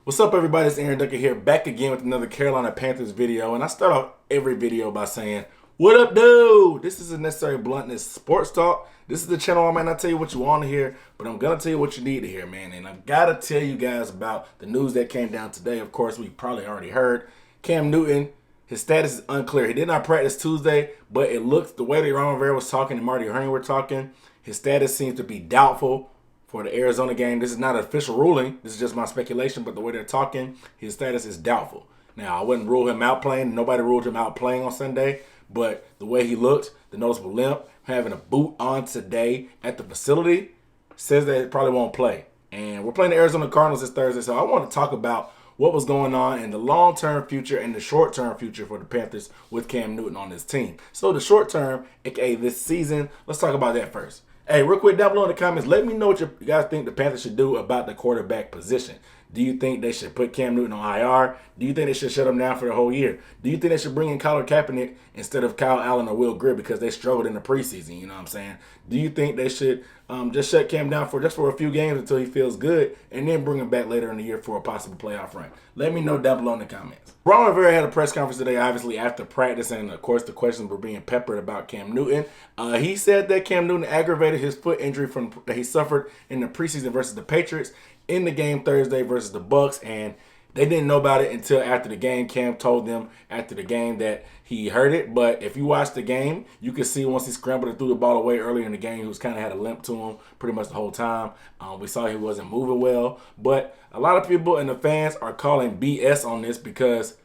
What's up, everybody? It's Aaron Ducker here, back again with another Carolina Panthers video. And I start off every video by saying, what up, dude? This is a Necessary Bluntness Sports Talk. This is the channel I might not tell you what you want to hear, but I'm going to tell you what you need to hear, man. And I've got to tell you guys about the news that came down today. Of course, we probably already heard. Cam Newton, his status is unclear. He did not practice Tuesday, but it looks, the way that Rivera was talking and Marty Herney were talking, his status seems to be doubtful for the Arizona game. This is not an official ruling. This is just my speculation, but the way they're talking, his status is doubtful. Now, I wouldn't rule him out playing. Nobody ruled him out playing on Sunday, but the way he looked, the noticeable limp, having a boot on today at the facility, says that he probably won't play. And we're playing the Arizona Cardinals this Thursday, so I want to talk about what was going on in the long-term future and the short-term future for the Panthers with Cam Newton on this team. So the short-term, aka this season, let's talk about that first. Hey, real quick, down below in the comments, let me know what you guys think the Panthers should do about the quarterback position. Do you think they should put Cam Newton on IR? Do you think they should shut him down for the whole year? Do you think they should bring in Colin Kaepernick instead of Kyle Allen or Will Grier because they struggled in the preseason? You know what I'm saying? Do you think they should just shut Cam down for a few games until he feels good and then bring him back later in the year for a possible playoff run? Let me know down below in the comments. Rivera had a press conference today, obviously after practice, and of course the questions were being peppered about Cam Newton. He said that Cam Newton aggravated his foot injury that he suffered in the preseason versus the Patriots in the game Thursday versus the Bucks, and they didn't know about it until after the game. Cam told them after the game that he heard it, but if you watch the game, you can see once he scrambled and threw the ball away earlier in the game, he was kind of had a limp to him pretty much the whole time. We saw he wasn't moving well, but a lot of people and the fans are calling BS on this because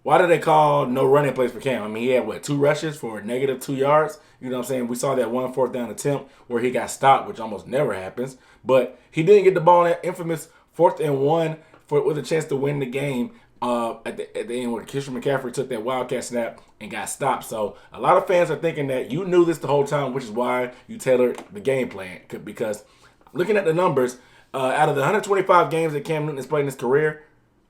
why did they call no running plays for Cam? I mean, he had, 2 rushes for -2 yards? You know what I'm saying? We saw that one fourth down attempt where he got stopped, which almost never happens. But he didn't get the ball in that infamous 4th and 1 with a chance to win the game at the end where Christian McCaffrey took that wildcat snap and got stopped. So a lot of fans are thinking that you knew this the whole time, which is why you tailored the game plan. Because looking at the numbers, out of the 125 games that Cam Newton has played in his career,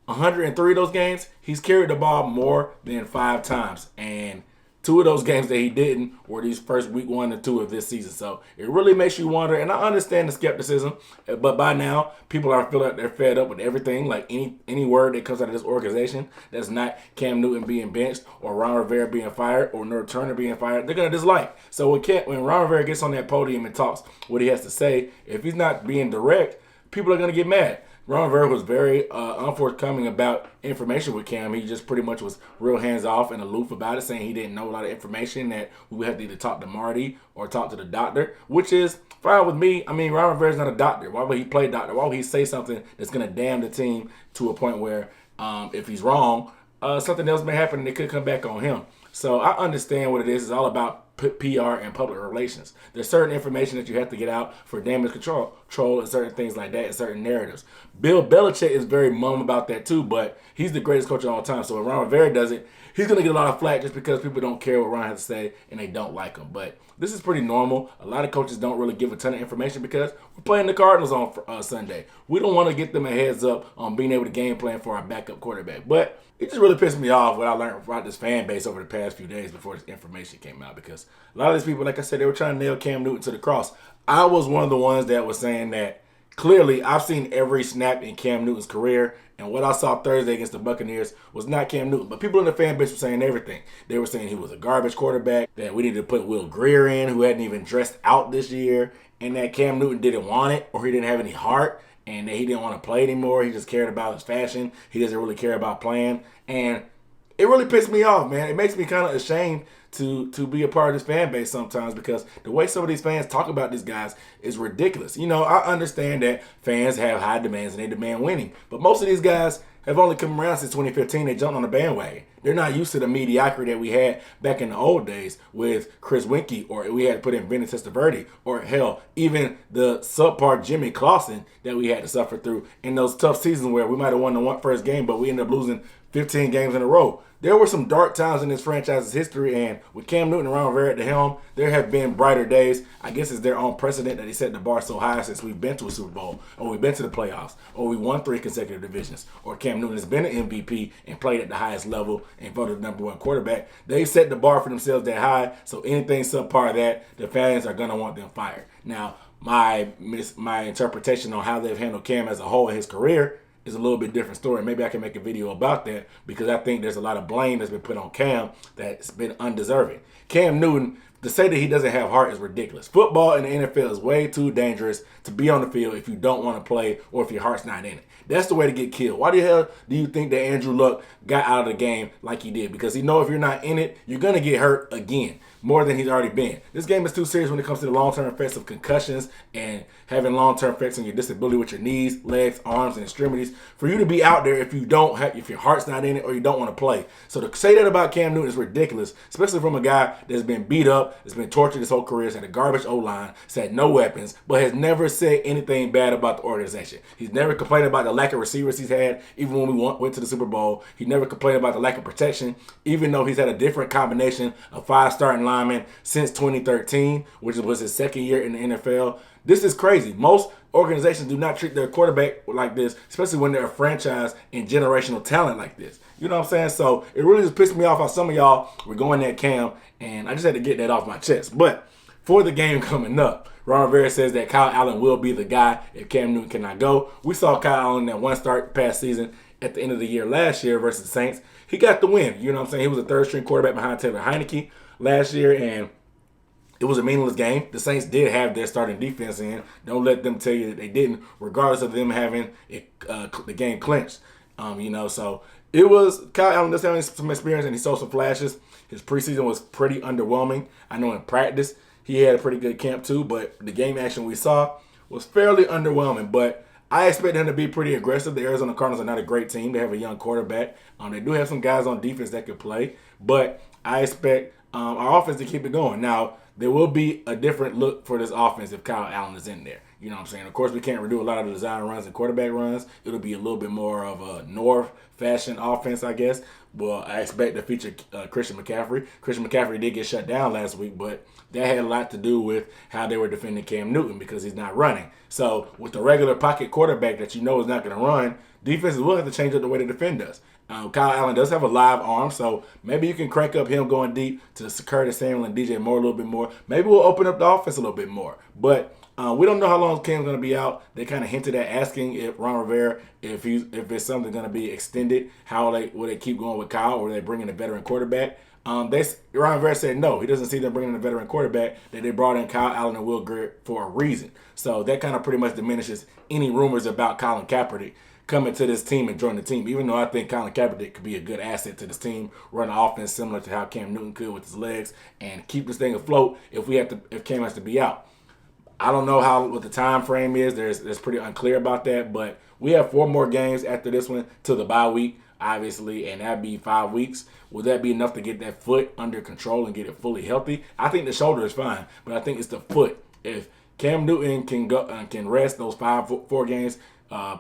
103 of those games, he's carried the ball more than 5 times. And 2 of those games that he didn't were these first week 1 and 2 of this season. So it really makes you wonder, and I understand the skepticism, but by now, people are feeling like they're fed up with everything. Like any word that comes out of this organization that's not Cam Newton being benched or Ron Rivera being fired or North Turner being fired, they're going to dislike. So when Ron Rivera gets on that podium and talks what he has to say, if he's not being direct, people are going to get mad. Ron Rivera was very unforthcoming about information with Cam. He just pretty much was real hands-off and aloof about it, saying he didn't know a lot of information, that we would have to either talk to Marty or talk to the doctor, which is fine with me. I mean, Ron Rivera's not a doctor. Why would he play doctor? Why would he say something that's going to damn the team to a point where if he's wrong, something else may happen and it could come back on him? So I understand what it is. It's all about PR and public relations. There's certain information that you have to get out for damage control and certain things like that and certain narratives. Bill Belichick is very mum about that too, but he's the greatest coach of all time. So when Ron Rivera does it, he's going to get a lot of flack just because people don't care what Ron has to say and they don't like him. But this is pretty normal. A lot of coaches don't really give a ton of information because we're playing the Cardinals on Sunday. We don't want to get them a heads up on being able to game plan for our backup quarterback. But it just really pissed me off what I learned about this fan base over the past few days before this information came out, because a lot of these people, like I said, they were trying to nail Cam Newton to the cross. I was one of the ones that was saying that clearly I've seen every snap in Cam Newton's career, and what I saw Thursday against the Buccaneers was not Cam Newton. But people in the fan base were saying everything. They were saying he was a garbage quarterback, that we needed to put Will Grier in, who hadn't even dressed out this year, and that Cam Newton didn't want it or he didn't have any heart, and that he didn't want to play anymore. He just cared about his fashion. He doesn't really care about playing. And it really pissed me off, man. It makes me kind of ashamed to be a part of this fan base sometimes, because the way some of these fans talk about these guys is ridiculous. You know, I understand that fans have high demands and they demand winning, but most of these guys have only come around since 2015. They jumped on the bandwagon. They're not used to the mediocrity that we had back in the old days with Chris Winkie, or we had to put in Vinny Testaverde, or hell, even the subpar Jimmy Clausen that we had to suffer through in those tough seasons where we might have won the first game, but we ended up losing 15 games in a row. There were some dark times in this franchise's history, and with Cam Newton and Ron Rivera at the helm, there have been brighter days. I guess it's their own precedent that he set the bar so high since we've been to a Super Bowl, or we've been to the playoffs, or we won 3 consecutive divisions, or Cam Newton has been an MVP and played at the highest level and voted the #1 quarterback. They set the bar for themselves that high, so anything subpar of that, the fans are going to want them fired. Now, my interpretation on how they've handled Cam as a whole in his career is a little bit different story. Maybe I can make a video about that because I think there's a lot of blame that's been put on Cam that's been undeserving. Cam Newton, to say that he doesn't have heart is ridiculous. Football in the NFL is way too dangerous to be on the field if you don't want to play or if your heart's not in it. That's the way to get killed. Why the hell do you think that Andrew Luck got out of the game like he did? Because he know if you're not in it, you're going to get hurt again, more than he's already been. This game is too serious when it comes to the long-term effects of concussions and having long-term effects on your disability with your knees, legs, arms, and extremities. For you to be out there if your heart's not in it or you don't want to play. So to say that about Cam Newton is ridiculous, especially from a guy that's been beat up, that's been tortured his whole career, has had a garbage O-line, has had no weapons, but has never said anything bad about the organization. He's never complained about the lack of receivers he's had, even when we went to the Super Bowl. He never complained about the lack of protection, even though he's had a different combination of 5 starting linemen since 2013, which was his second year in the NFL. This is crazy. Most organizations do not treat their quarterback like this, especially when they're a franchise and generational talent like this. You know what I'm saying? So it really just pissed me off how some of y'all were going at Cam, and I just had to get that off my chest. But for the game coming up, Ron Rivera says that Kyle Allen will be the guy if Cam Newton cannot go. We saw Kyle Allen that one start past season at the end of the year last year versus the Saints. He got the win. You know what I'm saying? He was a third-string quarterback behind Taylor Heineke last year, and it was a meaningless game. The Saints did have their starting defense in. Don't let them tell you that they didn't, regardless of them having the game clinched. So it was Kyle Allen does have some experience, and he saw some flashes. His preseason was pretty underwhelming. I know in practice he had a pretty good camp too, but the game action we saw was fairly underwhelming. But I expect him to be pretty aggressive. The Arizona Cardinals are not a great team. They have a young quarterback. They do have some guys on defense that could play, but I expect our offense to keep it going. Now, there will be a different look for this offense if Kyle Allen is in there. You know what I'm saying? Of course, we can't redo a lot of the design runs and quarterback runs. It'll be a little bit more of a North fashion offense, I guess. Well, I expect to feature Christian McCaffrey. Christian McCaffrey did get shut down last week, but that had a lot to do with how they were defending Cam Newton because he's not running. So with the regular pocket quarterback that you know is not going to run, defenses will have to change up the way they defend us. Kyle Allen does have a live arm, so maybe you can crank up him going deep to Curtis Samuel and DJ Moore a little bit more. Maybe we'll open up the offense a little bit more. But we don't know how long Cam's going to be out. They kind of hinted at asking if Ron Rivera, if it's something going to be extended, will they keep going with Kyle, or will they bring in a veteran quarterback? Ron Rivera said no. He doesn't see them bringing in a veteran quarterback, that they brought in Kyle Allen and Will Grier for a reason. So that kind of pretty much diminishes any rumors about Colin Kaepernick coming to this team and join the team, even though I think Colin Kaepernick could be a good asset to this team, run an offense similar to how Cam Newton could with his legs, and keep this thing afloat if Cam has to be out. I don't know what the time frame is. There's pretty unclear about that, but we have 4 more games after this one to the bye week, obviously, and that'd be 5 weeks. Would that be enough to get that foot under control and get it fully healthy? I think the shoulder is fine, but I think it's the foot. If Cam Newton can rest those 4 games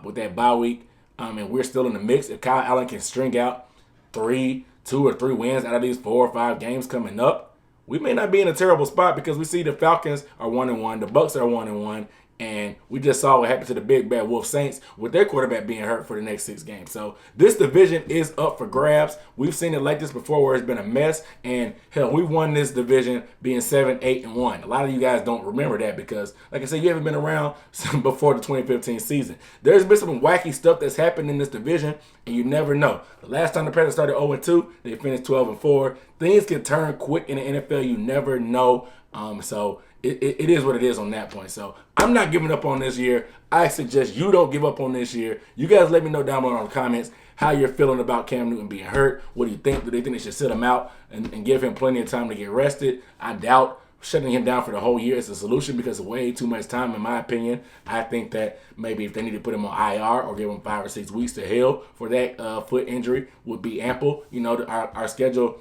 with that bye week, and we're still in the mix, if Kyle Allen can string out 2 or 3 wins out of these 4 or 5 games coming up, we may not be in a terrible spot because we see the Falcons are 1-1, the Bucs are 1-1, and we just saw what happened to the big bad Wolf Saints with their quarterback being hurt for the next 6 games. So this division is up for grabs. We've seen it like this before where it's been a mess, and hell, we won this division being 7-8-1. A lot of you guys don't remember that because, like I said, you haven't been around before the 2015 season. There's been some wacky stuff that's happened in this division, and you never know. The last time the Panthers started 0-2, they finished 12-4. Things can turn quick in the NFL. You never know. So it is what it is on that point. So I'm not giving up on this year. I suggest you don't give up on this year. You guys let me know down below in the comments how you're feeling about Cam Newton being hurt. What do you think? Do they think they should sit him out and give him plenty of time to get rested? I doubt shutting him down for the whole year is a solution because of way too much time, in my opinion. I think that maybe if they need to put him on IR or give him 5 or 6 weeks to heal for that foot injury would be ample. You know, our schedule,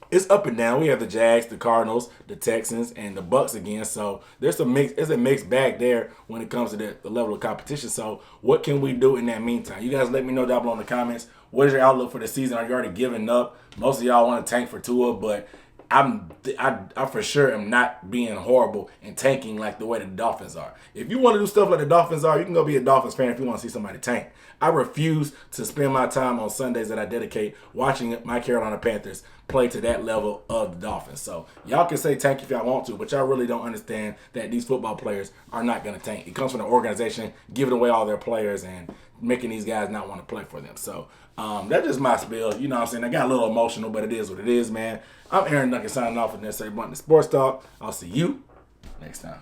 it's up and down. We have the Jags, the Cardinals, the Texans, and the Bucs again. So there's a mixed bag there when it comes to the level of competition. So what can we do in that meantime? You guys let me know down below in the comments. What is your outlook for the season? Are you already giving up? Most of y'all want to tank for Tua, but I for sure am not being horrible and tanking like the way the Dolphins are. If you want to do stuff like the Dolphins are, you can go be a Dolphins fan if you want to see somebody tank. I refuse to spend my time on Sundays that I dedicate watching my Carolina Panthers play to that level of the Dolphins. So y'all can say tank if y'all want to, but y'all really don't understand that these football players are not going to tank. It comes from the organization giving away all their players and making these guys not want to play for them. So that's just my spiel. You know what I'm saying? I got a little emotional, but it is what it is, man. I'm Aaron Duncan signing off with Necessary Bluntness Sports Talk. I'll see you next time.